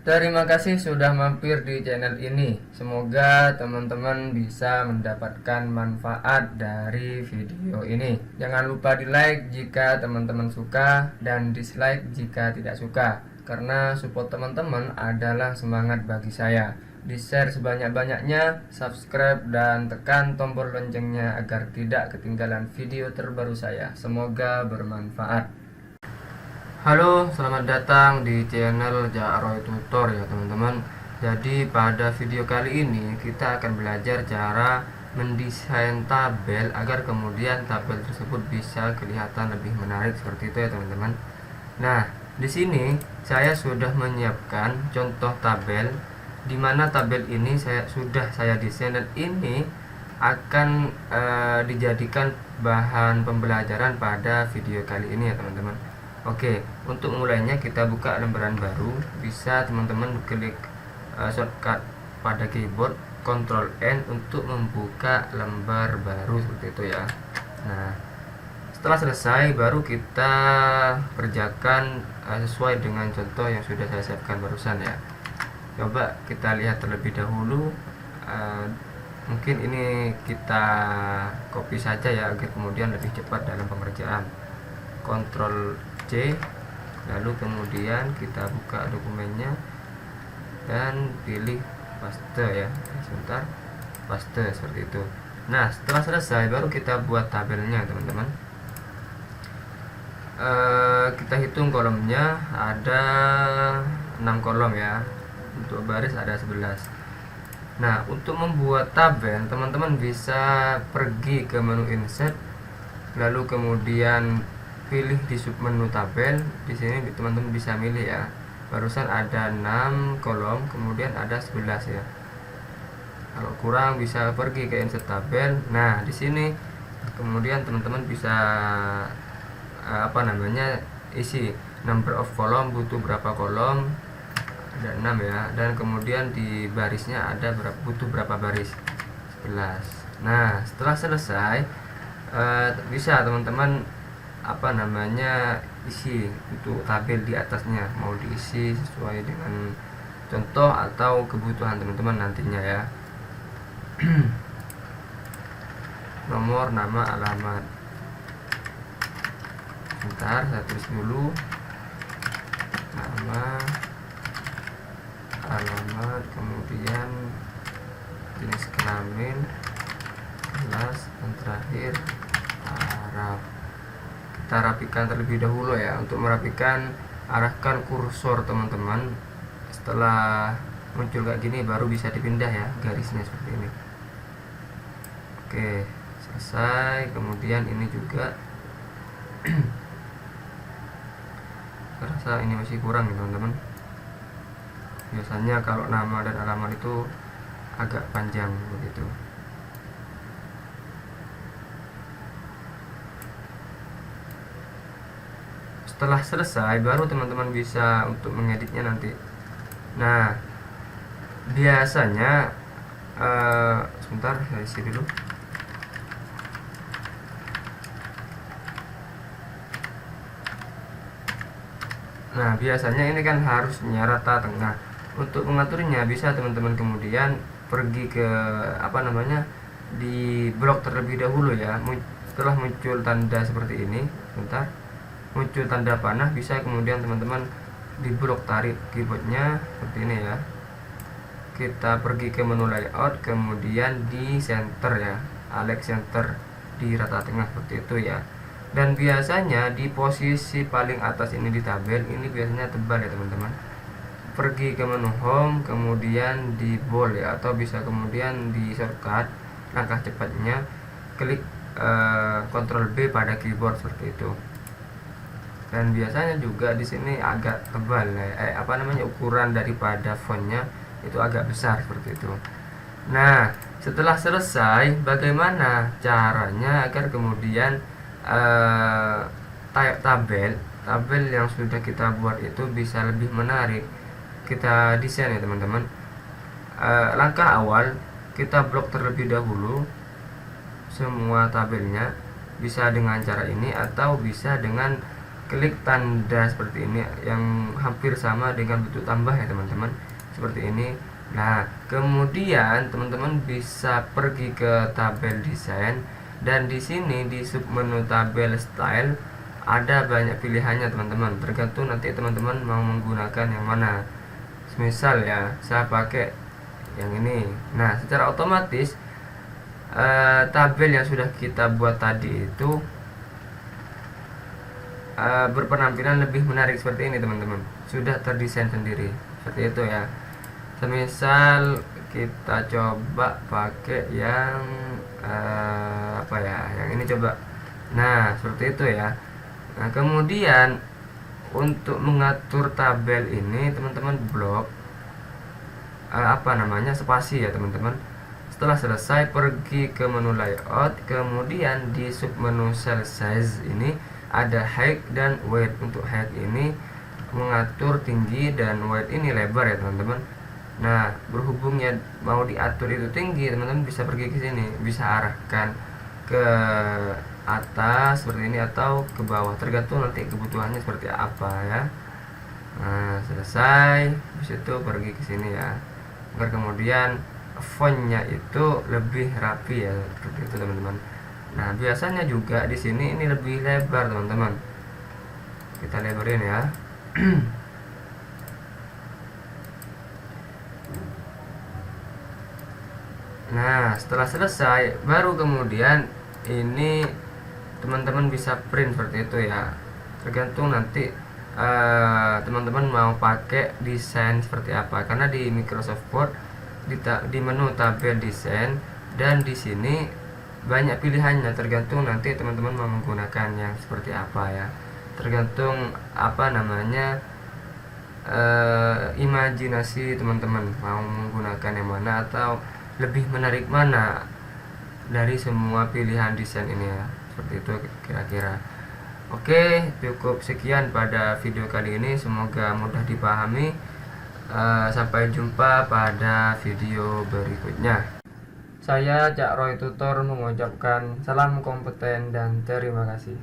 Terima kasih sudah mampir di channel ini. Semoga teman-teman bisa mendapatkan manfaat dari video ini. Jangan lupa di like jika teman-teman suka dan dislike jika tidak suka, karena support teman-teman adalah semangat bagi saya. Di share sebanyak-banyaknya, subscribe dan tekan tombol loncengnya agar tidak ketinggalan video terbaru saya. Semoga bermanfaat. Halo, selamat datang di channel Jaroy Tutor ya teman-teman. Jadi pada video kali ini kita akan belajar cara mendesain tabel agar kemudian tabel tersebut bisa kelihatan lebih menarik seperti itu ya teman-teman. Nah, di sini saya sudah menyiapkan contoh tabel di mana tabel ini sudah saya desain, dan ini akan dijadikan bahan pembelajaran pada video kali ini ya teman-teman. Oke, untuk mulainya kita buka lembaran baru. Bisa teman-teman klik shortcut pada keyboard Ctrl N untuk membuka lembar baru seperti itu ya. Nah, setelah selesai baru kita kerjakan sesuai dengan contoh yang sudah saya siapkan barusan ya. Coba kita lihat terlebih dahulu. Mungkin ini kita copy saja ya agar kemudian lebih cepat dalam pengerjaan. Ctrl C, lalu kemudian kita buka dokumennya dan pilih paste ya. Sebentar, paste seperti itu. Nah, setelah selesai baru kita buat tabelnya teman-teman. Kita hitung kolomnya, ada 6 kolom ya. Untuk baris ada 11. Nah, untuk membuat tabel teman-teman bisa pergi ke menu insert, lalu kemudian pilih di submenu tabel. Di sini teman-teman bisa milih ya. Barusan ada 6 kolom, kemudian ada 11 ya. Kalau kurang bisa pergi ke insert tabel. Nah, di sini kemudian teman-teman bisa isi number of column, butuh berapa kolom, ada 6 ya. Dan kemudian di barisnya ada butuh berapa baris, 11. Nah, setelah selesai bisa teman-teman isi untuk tabel di atasnya, mau diisi sesuai dengan contoh atau kebutuhan teman-teman nantinya ya. Nomor, nama, alamat. Bentar, saya tulis dulu. Nama, alamat, kemudian jenis kelamin, kelas, dan terakhir Arab. Kita rapikan terlebih dahulu ya. Untuk merapikan, arahkan kursor teman-teman. Setelah muncul kayak gini baru bisa dipindah ya garisnya seperti ini. Oke, selesai. Kemudian ini juga rasa ini masih kurang ya teman-teman. Biasanya kalau nama dan alamat itu agak panjang begitu. Setelah selesai baru teman-teman bisa untuk mengeditnya nanti. Nah, biasanya sebentar saya isi dulu. Nah, biasanya ini kan harusnya rata tengah. Untuk mengaturnya bisa teman-teman kemudian pergi ke di blok terlebih dahulu ya. Setelah muncul tanda seperti ini, sebentar, muncul tanda panah, bisa kemudian teman-teman di blok, tarik keyboardnya seperti ini ya. Kita pergi ke menu layout, kemudian di center ya, Alex center di rata tengah seperti itu ya. Dan biasanya di posisi paling atas ini di tabel ini biasanya tebal ya teman-teman. Pergi ke menu home, kemudian di bold ya, atau bisa kemudian di shortcut langkah cepatnya klik Ctrl B pada keyboard seperti itu. Dan biasanya juga di sini agak tebal ya, ukuran daripada fontnya itu agak besar seperti itu. Nah, setelah selesai bagaimana caranya agar kemudian tabel yang sudah kita buat itu bisa lebih menarik, kita desain ya teman-teman. Langkah awal kita blok terlebih dahulu semua tabelnya, bisa dengan cara ini atau bisa dengan klik tanda seperti ini yang hampir sama dengan bentuk tambah ya teman-teman, seperti ini. Nah, kemudian teman-teman bisa pergi ke tabel desain, dan di sini di submenu tabel style ada banyak pilihannya teman-teman, tergantung nanti teman-teman mau menggunakan yang mana. Misal ya, saya pakai yang ini. Nah, secara otomatis tabel yang sudah kita buat tadi itu berpenampilan lebih menarik seperti ini teman-teman, sudah terdesain sendiri seperti itu ya. Semisal kita coba pakai yang apa ya, yang ini coba. Nah, seperti itu ya. Nah, kemudian untuk mengatur tabel ini teman-teman blok spasi ya teman-teman. Setelah selesai, pergi ke menu layout, kemudian di submenu cell size ini ada height dan width. Untuk height ini mengatur tinggi dan width ini lebar ya teman-teman. Nah, berhubung ya mau diatur itu tinggi, teman-teman bisa pergi ke sini, bisa arahkan ke atas seperti ini atau ke bawah, tergantung nanti kebutuhannya seperti apa ya. Nah, selesai, habis itu pergi ke sini ya, agar kemudian fontnya itu lebih rapi ya, seperti itu teman-teman. Nah, biasanya juga di sini ini lebih lebar teman-teman, kita lebarin ya. Nah, setelah selesai, baru kemudian ini teman-teman bisa print seperti itu ya, tergantung nanti teman-teman mau pakai desain seperti apa, karena di Microsoft Word di menu tabel desain dan di sini banyak pilihannya, tergantung nanti teman-teman mau menggunakan yang seperti apa ya, tergantung imajinasi teman-teman mau menggunakan yang mana atau lebih menarik mana dari semua pilihan desain ini ya, seperti itu kira-kira. Oke, cukup sekian pada video kali ini, semoga mudah dipahami. Sampai jumpa pada video berikutnya. Saya Cak Roy Tutor mengucapkan salam kompeten dan terima kasih.